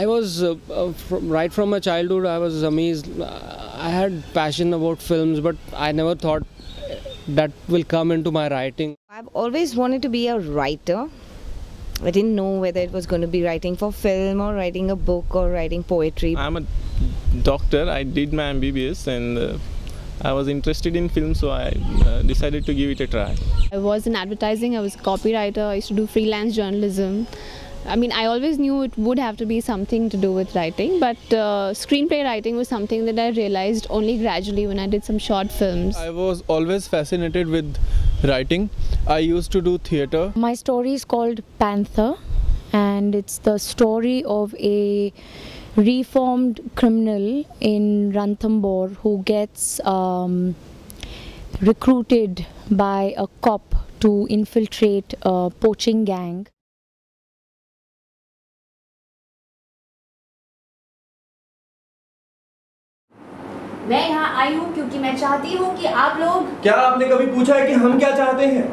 I was right from my childhood. I was amazed. I had passion about films, but I never thought that will come into my writing. I've always wanted to be a writer. I didn't know whether it was going to be writing for film or writing a book or writing poetry. I'm a doctor. I did my MBBS and I was interested in film, so I decided to give it a try. I was in advertising, I was a copywriter, I used to do freelance journalism. I mean, I always knew it would have to be something to do with writing, but screenplay writing was something that I realized only gradually when I did some short films. I was always fascinated with writing. I used to do theatre. My story is called Panther, and it's the story of a reformed criminal in Ranthambore who gets recruited by a cop to infiltrate a poaching gang. मैं यहाँ आई हूँ क्योंकि मैं चाहती हूँ कि आप लोग। क्या आपने कभी पूछा है कि हम क्या चाहते हैं?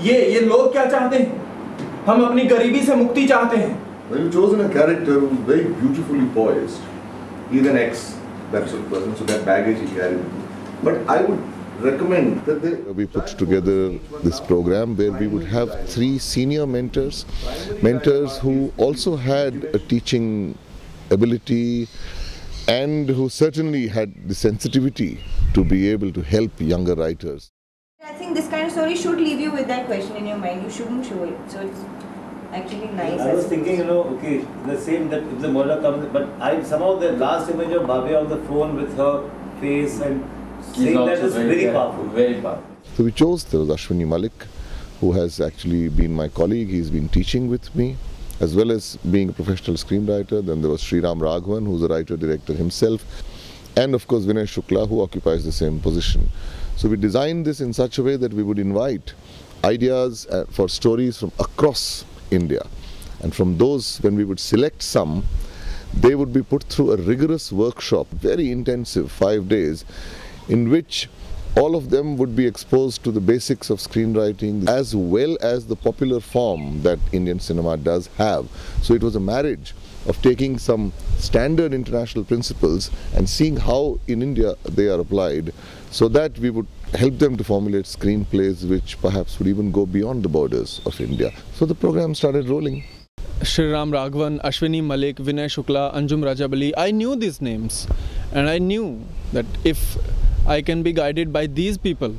ये लोग क्या चाहते हैं? हम अपनी गरीबी से मुक्ति चाहते हैं। Well, you've chosen a character who's very beautifully poised. He's an ex that sort of person, so that baggage he carried. But I would recommend that we put together this program where we would have 3 senior mentors who also had a teaching ability and who certainly had the sensitivity to be able to help younger writers. I think this kind of story should leave you with that question in your mind. You shouldn't show it. So it's actually nice. I was thinking, okay, the same that if the murder comes, but somehow the last image of Bhavya on the phone with her face and saying that is very powerful. Very powerful. So we chose, there was Ashwini Malik, who has actually been my colleague. He's been teaching with me, as well as being a professional screenwriter. Then there was Sriram Raghavan, who's a writer-director himself. And of course Vinay Shukla, who occupies the same position. So we designed this in such a way that we would invite ideas for stories from across India. And from those, when we would select some, they would be put through a rigorous workshop, very intensive, 5 days, in which all of them would be exposed to the basics of screenwriting as well as the popular form that Indian cinema does have. So it was a marriage of taking some standard international principles and seeing how in India they are applied, so that we would help them to formulate screenplays which perhaps would even go beyond the borders of India. So the program started rolling. Sriram Raghavan, Ashwini Malik, Vinay Shukla, Anjum Rajabali. I knew these names and I knew that if I can be guided by these people,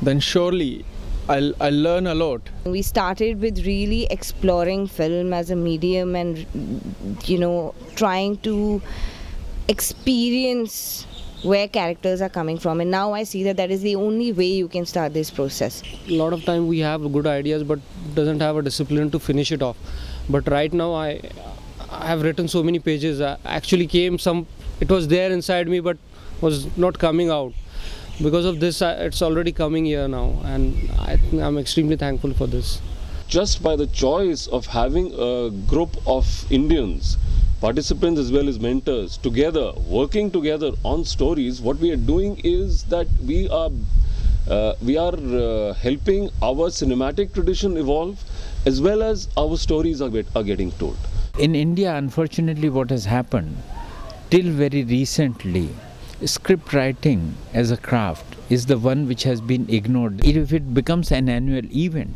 then surely I'll learn a lot. We started with really exploring film as a medium and, trying to experience where characters are coming from. And now I see that is the only way you can start this process. A lot of time we have good ideas, but doesn't have a discipline to finish it off. But right now I have written so many pages. Actually it was there inside me, but was not coming out. Because of this, it's already coming here now, and I'm extremely thankful for this. Just by the choice of having a group of Indians, participants as well as mentors, together, working together on stories, what we are doing is that we are helping our cinematic tradition evolve, as well as our stories are getting told. In India, unfortunately, what has happened, till very recently, script writing as a craft is the one which has been ignored. If it becomes an annual event,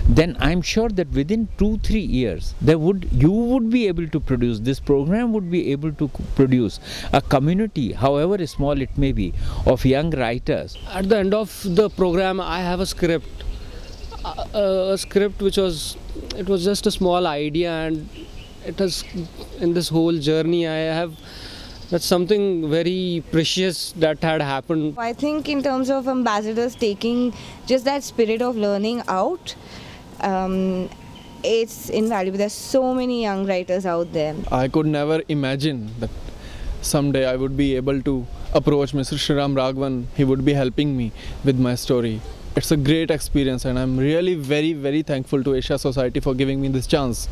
then I'm sure that within 2-3 years, you would be able to produce, this program would be able to produce a community, however small it may be, of young writers. At the end of the program, I have a script. A script which was just a small idea, and it has, in this whole journey, that's something very precious that had happened. I think in terms of ambassadors taking just that spirit of learning out, it's invaluable. There's so many young writers out there. I could never imagine that someday I would be able to approach Mr. Sriram Raghavan. He would be helping me with my story. It's a great experience, and I'm really very, very thankful to Asia Society for giving me this chance.